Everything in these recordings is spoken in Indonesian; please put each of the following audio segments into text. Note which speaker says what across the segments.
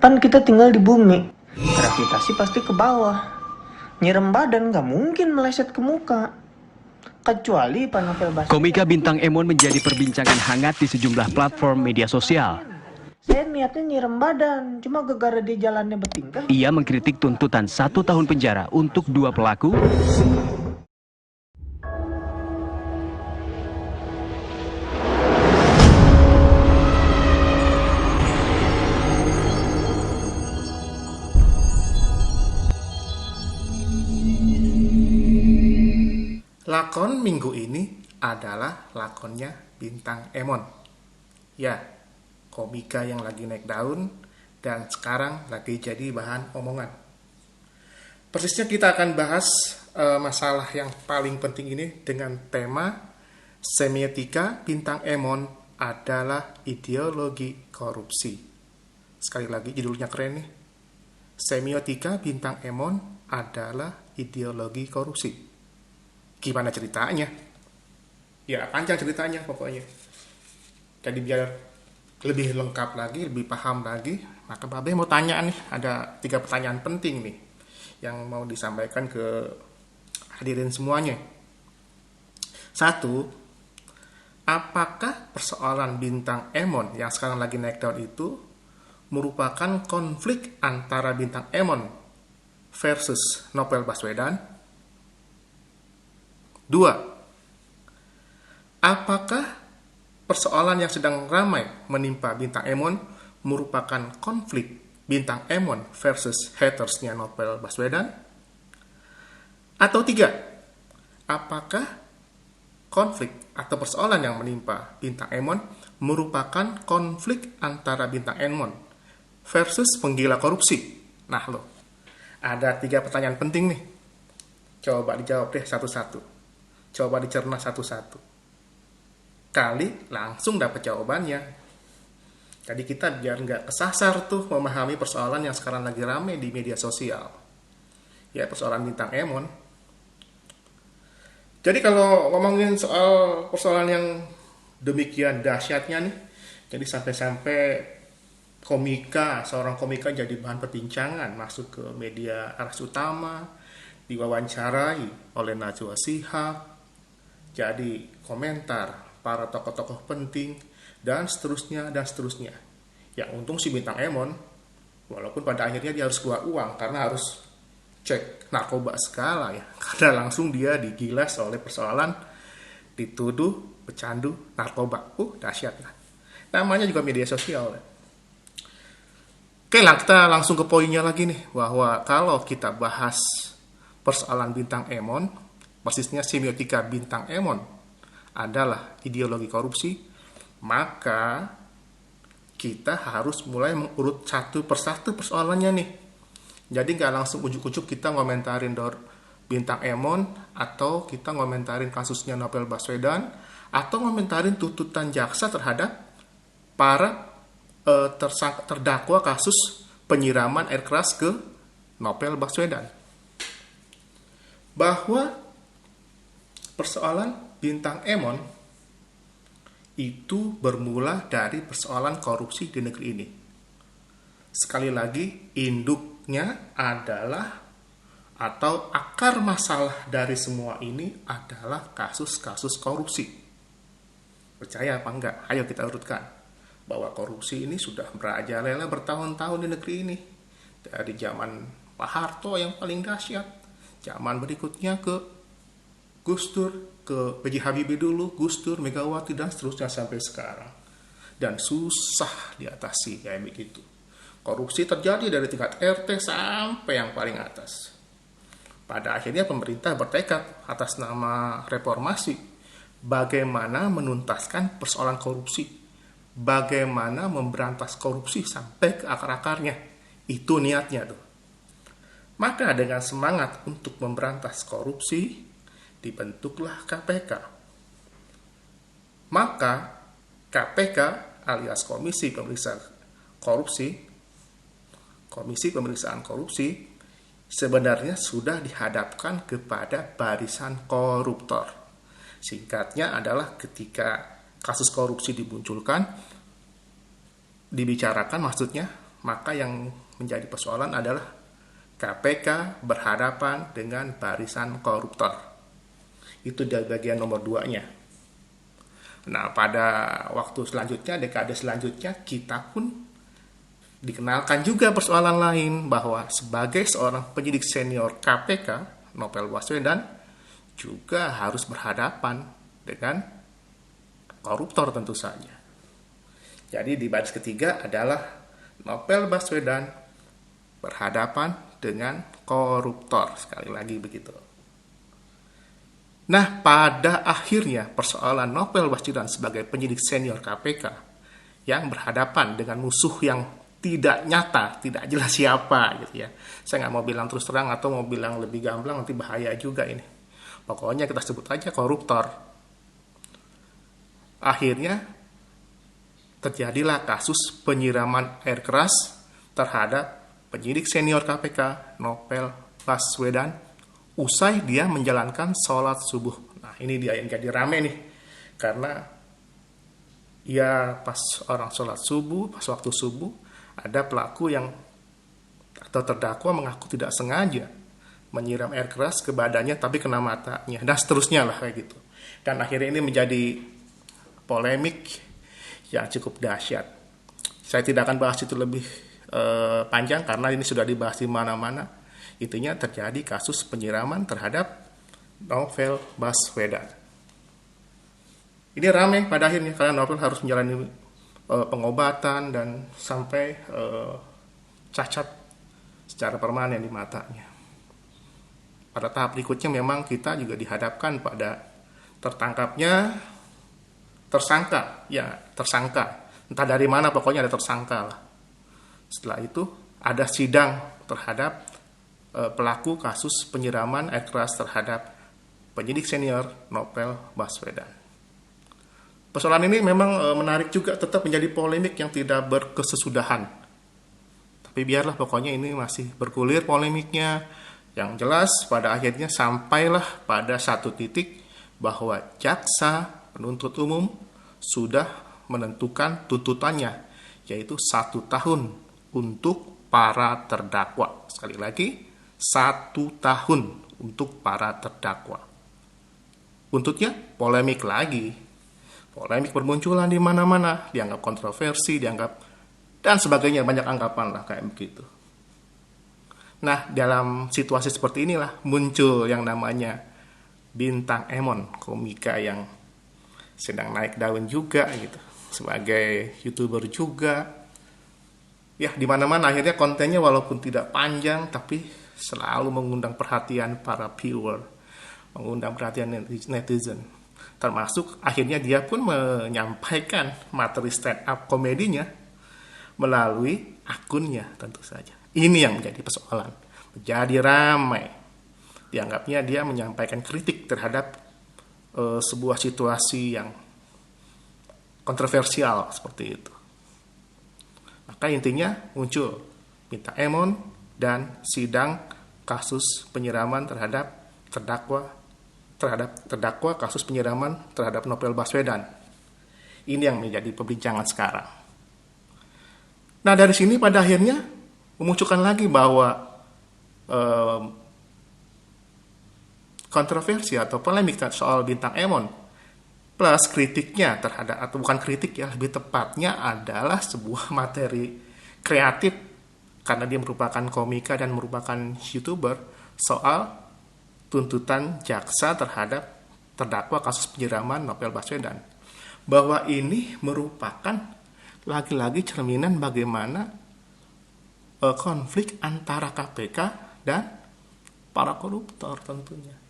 Speaker 1: Kan kita tinggal di bumi, gravitasi pasti ke bawah. Nyirem badan nggak mungkin meleset ke muka. Kecuali Pak Novel Baswedan.
Speaker 2: Komika Bintang Emon menjadi perbincangan hangat di sejumlah platform media sosial.
Speaker 1: Saya niatnya nyirem badan, cuma gegara dia jalannya bertingkah.
Speaker 2: Ia mengkritik tuntutan 1 tahun penjara untuk 2 pelaku.
Speaker 3: Lakon minggu ini adalah lakonnya Bintang Emon. Ya, komika yang lagi naik daun dan sekarang lagi jadi bahan omongan. Persisnya kita akan bahas masalah yang paling penting ini dengan tema semiotika Bintang Emon adalah ideologi korupsi. Sekali lagi judulnya keren nih. Semiotika Bintang Emon adalah ideologi korupsi. Gimana ceritanya? Ya, panjang ceritanya pokoknya. Jadi biar lebih lengkap lagi, lebih paham lagi, maka Babe mau tanya nih, ada 3 pertanyaan penting nih yang mau disampaikan ke hadirin semuanya. 1, apakah persoalan Bintang Emon yang sekarang lagi naik daun itu merupakan konflik antara Bintang Emon versus Novel Baswedan? 2, apakah persoalan yang sedang ramai menimpa Bintang Emon merupakan konflik Bintang Emon versus hatersnya Novel Baswedan? Atau 3, apakah konflik atau persoalan yang menimpa Bintang Emon merupakan konflik antara Bintang Emon versus penggila korupsi? Nah loh, ada 3 pertanyaan penting nih. Coba dijawab deh satu-satu. Coba dicerna satu-satu. Kali langsung dapat jawabannya. Jadi kita biar nggak kesasar tuh memahami persoalan yang sekarang lagi rame di media sosial. Ya, persoalan Bintang Emon. Jadi kalau ngomongin soal persoalan yang demikian dahsyatnya nih, jadi sampai-sampai seorang komika jadi bahan perbincangan, masuk ke media arus utama, diwawancarai oleh Najwa Shihab, jadi komentar para tokoh-tokoh penting, dan seterusnya, dan seterusnya. Ya, untung si Bintang Emon, walaupun pada akhirnya dia harus keluar uang, karena harus cek narkoba segala ya. Karena langsung dia digilas oleh persoalan dituduh pecandu narkoba. Dahsyat lah. Namanya juga media sosial. Oke lah, kita langsung ke poinnya lagi nih, bahwa kalau kita bahas persoalan Bintang Emon, persisnya semiotika Bintang Emon adalah ideologi korupsi, maka kita harus mulai mengurut satu persatu persoalannya nih. Jadi nggak langsung ujuk-ujuk kita ngomentarin Bintang Emon, atau kita ngomentarin kasusnya Novel Baswedan, atau ngomentarin tuntutan jaksa terhadap para terdakwa kasus penyiraman air keras ke Novel Baswedan. Bahwa persoalan Bintang Emon itu bermula dari persoalan korupsi di negeri ini. Sekali lagi, induknya adalah atau akar masalah dari semua ini adalah kasus-kasus korupsi. Percaya apa enggak? Ayo kita urutkan bahwa korupsi ini sudah merajalela bertahun-tahun di negeri ini. Dari zaman Pak Harto yang paling dahsyat, zaman berikutnya ke Gus Dur, ke B.J. Habibie dulu, Gus Dur, Megawati, dan seterusnya sampai sekarang. Dan susah diatasi kayak begitu. Korupsi terjadi dari tingkat RT sampai yang paling atas. Pada akhirnya pemerintah bertekad atas nama reformasi, bagaimana menuntaskan persoalan korupsi, bagaimana memberantas korupsi sampai ke akar-akarnya. Itu niatnya tuh. Maka dengan semangat untuk memberantas korupsi, dibentuklah KPK. Maka KPK alias Komisi Pemeriksaan Korupsi sebenarnya sudah dihadapkan kepada barisan koruptor. Singkatnya adalah ketika kasus korupsi dimunculkan, dibicarakan maksudnya, maka yang menjadi persoalan adalah KPK berhadapan dengan barisan koruptor. Itu di bagian nomor 2-nya. Nah, pada waktu selanjutnya, dekade selanjutnya, kita pun dikenalkan juga persoalan lain, bahwa sebagai seorang penyidik senior KPK, Novel Baswedan juga harus berhadapan dengan koruptor tentu saja. Jadi di baris ketiga adalah Novel Baswedan berhadapan dengan koruptor. Sekali lagi begitu. Nah, pada akhirnya persoalan Novel Baswedan sebagai penyidik senior KPK yang berhadapan dengan musuh yang tidak nyata, tidak jelas siapa gitu ya. Saya nggak mau bilang terus terang atau mau bilang lebih gamblang, nanti bahaya juga ini. Pokoknya kita sebut aja koruptor. Akhirnya terjadilah kasus penyiraman air keras terhadap penyidik senior KPK Novel Baswedan usai dia menjalankan sholat subuh. Nah, ini dia yang jadi rame nih, karena ya pas orang sholat subuh, pas waktu subuh, ada pelaku yang atau terdakwa mengaku tidak sengaja menyiram air keras ke badannya tapi kena matanya, dan seterusnya lah kayak gitu. Dan akhirnya ini menjadi polemik yang cukup dahsyat. Saya tidak akan bahas itu lebih panjang karena ini sudah dibahas di mana-mana. Intinya terjadi kasus penyiraman terhadap Novel Baswedan. Ini ramai pada akhirnya karena Novel harus menjalani pengobatan dan sampai cacat secara permanen di matanya. Pada tahap berikutnya memang kita juga dihadapkan pada tersangka, entah dari mana pokoknya ada tersangka lah. Setelah itu ada sidang terhadap pelaku kasus penyiraman air keras terhadap penyidik senior Novel Baswedan. Persoalan ini memang menarik juga, tetap menjadi polemik yang tidak berkesesudahan. Tapi biarlah, pokoknya ini masih bergulir polemiknya. Yang jelas pada akhirnya sampailah pada satu titik bahwa jaksa penuntut umum sudah menentukan tuntutannya, yaitu 1 tahun untuk para terdakwa. Sekali lagi, 1 tahun untuk para terdakwa. Buntutnya polemik lagi. Polemik bermunculan di mana-mana, dianggap kontroversi, dianggap dan sebagainya, banyak anggapan lah kayak begitu. Nah, dalam situasi seperti inilah muncul yang namanya Bintang Emon, komika yang sedang naik daun juga gitu, sebagai YouTuber juga. Ya, di mana-mana akhirnya kontennya walaupun tidak panjang tapi selalu mengundang perhatian para viewer, mengundang perhatian netizen. Termasuk akhirnya dia pun menyampaikan materi stand up komedinya melalui akunnya tentu saja. Ini yang menjadi persoalan. Menjadi ramai. Dianggapnya dia menyampaikan kritik terhadap sebuah situasi yang kontroversial seperti itu. Maka intinya muncul Bintang Emon dan sidang kasus penyiraman terhadap terdakwa kasus penyiraman terhadap Novel Baswedan. Ini yang menjadi perbincangan sekarang. Nah, dari sini pada akhirnya memunculkan lagi bahwa kontroversi atau polemik soal Bintang Emon plus kritiknya terhadap, atau bukan kritik ya, lebih tepatnya adalah sebuah materi kreatif karena dia merupakan komika dan merupakan YouTuber soal tuntutan jaksa terhadap terdakwa kasus penyiraman Novel Baswedan. Bahwa ini merupakan lagi-lagi cerminan bagaimana konflik antara KPK dan para koruptor tentunya.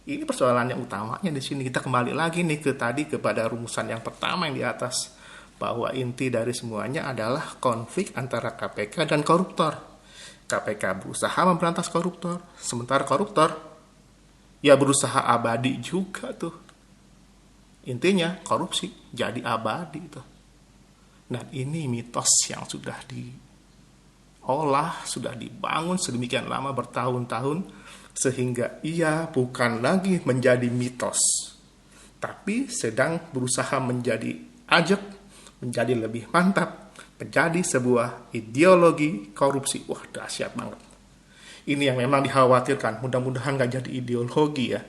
Speaker 3: Ini persoalan yang utamanya di sini. Kita kembali lagi nih kepada rumusan yang pertama yang di atas, bahwa inti dari semuanya adalah konflik antara KPK dan koruptor. KPK berusaha memberantas koruptor, sementara koruptor ya berusaha abadi juga tuh. Intinya korupsi jadi abadi tuh. Nah, ini mitos yang sudah diolah, sudah dibangun sedemikian lama bertahun-tahun, sehingga ia bukan lagi menjadi mitos, tapi sedang berusaha menjadi ajak, menjadi lebih mantap, menjadi sebuah ideologi korupsi. Wah, dahsyat banget. Ini yang memang dikhawatirkan. Mudah-mudahan nggak jadi ideologi ya.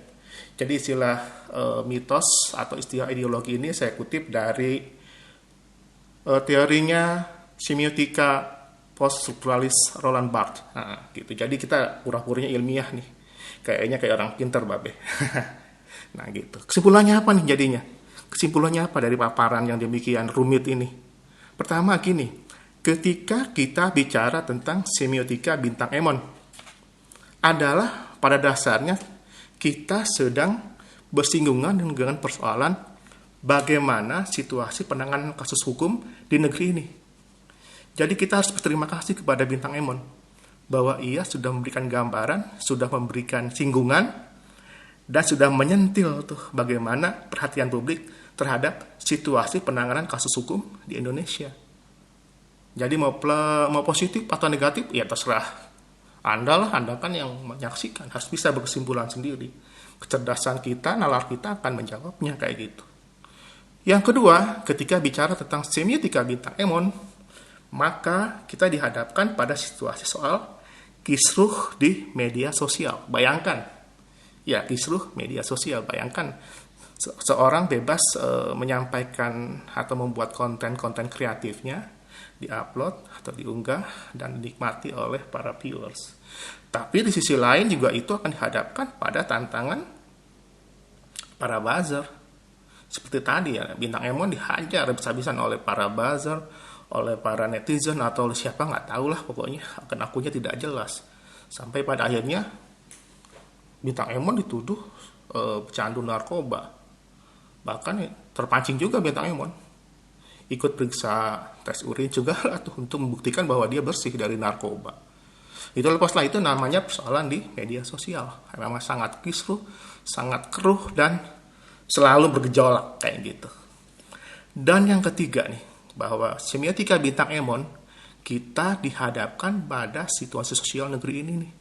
Speaker 3: Jadi istilah mitos atau istilah ideologi ini saya kutip dari teorinya semiotika poststrukturalis Roland Barthes. Nah, gitu. Jadi kita pura-puranya ilmiah nih. Kayaknya kayak orang pinter, babe. Nah, gitu. Kesimpulannya apa nih jadinya? Kesimpulannya apa dari paparan yang demikian rumit ini? Pertama gini, ketika kita bicara tentang semiotika bintang Emon, adalah pada dasarnya kita sedang bersinggungan dengan persoalan bagaimana situasi penanganan kasus hukum di negeri ini. Jadi kita harus berterima kasih kepada bintang Emon bahwa ia sudah memberikan gambaran, sudah memberikan singgungan, dan sudah menyentil tuh bagaimana perhatian publik terhadap situasi penanganan kasus hukum di Indonesia. Jadi mau positif atau negatif, ya terserah Anda lah, Anda kan yang menyaksikan, harus bisa berkesimpulan sendiri. Kecerdasan kita, nalar kita akan menjawabnya kayak gitu. Yang kedua, ketika bicara tentang semiotika bintang Emon, maka kita dihadapkan pada situasi soal kisruh di media sosial. Bayangkan, ya kisruh media sosial. Bayangkan seorang bebas menyampaikan atau membuat konten-konten kreatifnya, diupload atau diunggah dan dinikmati oleh para viewers. Tapi di sisi lain juga itu akan dihadapkan pada tantangan para buzzer. Seperti tadi ya, bintang Emon dihajar habis-habisan oleh para buzzer, oleh para netizen atau oleh siapa nggak tahu lah, pokoknya akun-akunnya tidak jelas. Sampai pada akhirnya bintang Emon dituduh pecandu narkoba. Bahkan terpancing juga bintang Emon ikut periksa tes urin juga lah tuh untuk membuktikan bahwa dia bersih dari narkoba. Itu lepaslah, itu namanya persoalan di media sosial. Memang sangat kisruh, sangat keruh dan selalu bergejolak kayak gitu. Dan yang ketiga nih, bahwa semiotika bintang Emon, kita dihadapkan pada situasi sosial negeri ini nih.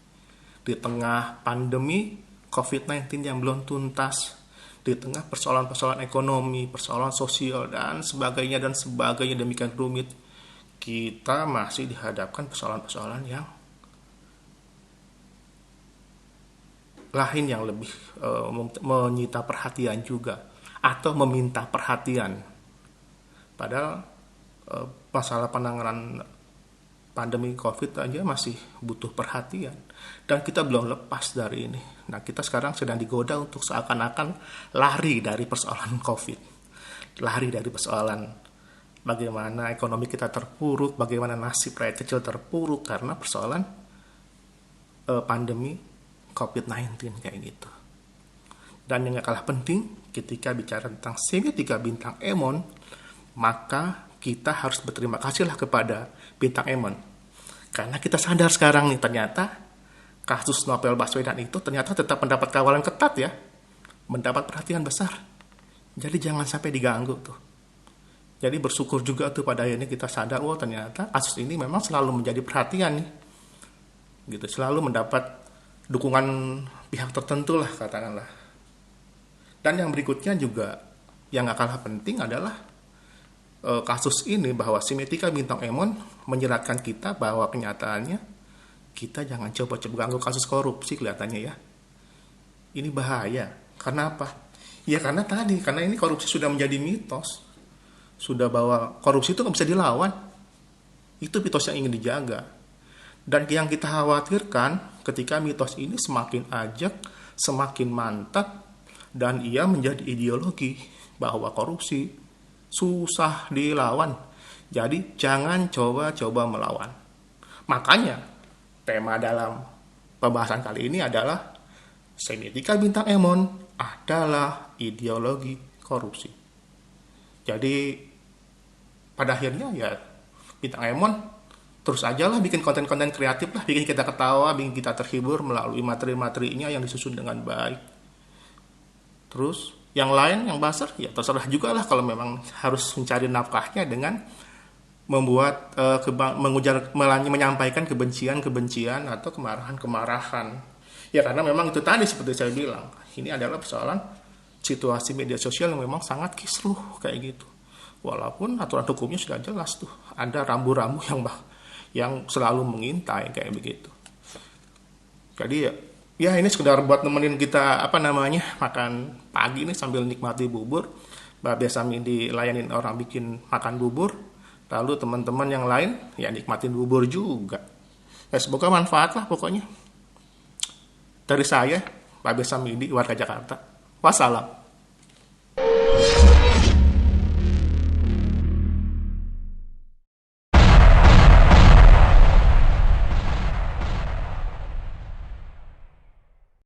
Speaker 3: Di tengah pandemi COVID-19 yang belum tuntas, di tengah persoalan-persoalan ekonomi, persoalan sosial, dan sebagainya demikian rumit, kita masih dihadapkan persoalan-persoalan yang lain yang lebih menyita perhatian juga, atau meminta perhatian. Padahal masalah penanganan pandemi COVID aja masih butuh perhatian. Dan kita belum lepas dari ini. Nah, kita sekarang sedang digoda untuk seakan-akan lari dari persoalan COVID. Lari dari persoalan bagaimana ekonomi kita terpuruk, bagaimana nasib rakyat kecil terpuruk karena persoalan pandemi COVID-19 kayak gitu. Dan yang gak kalah penting, ketika bicara tentang semiotika bintang Emon, maka kita harus berterima kasihlah kepada bintang Emon. Karena kita sadar sekarang nih, ternyata kasus Novel Baswedan itu ternyata tetap mendapat kawalan ketat ya. Mendapat perhatian besar. Jadi jangan sampai diganggu tuh. Jadi bersyukur juga tuh pada akhirnya kita sadar, oh ternyata kasus ini memang selalu menjadi perhatian nih. Gitu, selalu mendapat dukungan pihak tertentu lah katakanlah. Dan yang berikutnya juga yang gak kalah penting adalah kasus ini, bahwa semiotika bintang Emon menyeratkan kita bahwa kenyataannya kita jangan coba-coba ganggu kasus korupsi kelihatannya ya. Ini bahaya. Karena apa? Ya karena ini korupsi sudah menjadi mitos. Sudah bahwa korupsi itu nggak bisa dilawan. Itu mitos yang ingin dijaga. Dan yang kita khawatirkan ketika mitos ini semakin ajak, semakin mantap, dan ia menjadi ideologi bahwa korupsi susah dilawan. Jadi jangan coba-coba melawan. Makanya tema dalam pembahasan kali ini adalah semiotika bintang Emon adalah ideologi korupsi. Jadi pada akhirnya ya bintang Emon terus aja lah bikin konten-konten kreatif lah, bikin kita ketawa, bikin kita terhibur melalui materi-materinya yang disusun dengan baik. Terus yang lain, yang buzzer, ya terserah juga lah kalau memang harus mencari nafkahnya dengan membuat menyampaikan kebencian atau kemarahan. Ya karena memang itu tadi seperti saya bilang, ini adalah persoalan situasi media sosial yang memang sangat kisruh kayak gitu. Walaupun aturan hukumnya sudah jelas tuh, ada rambu-rambu yang selalu mengintai kayak begitu. Jadi ya ini sekedar buat nemenin kita makan pagi nih sambil nikmati bubur. Mbak Sami dilayanin orang bikin makan bubur, lalu teman-teman yang lain ya nikmatin bubur juga. Ya, semoga manfaat lah pokoknya. Dari saya, Mbak Sami di warga Jakarta. Wassalam.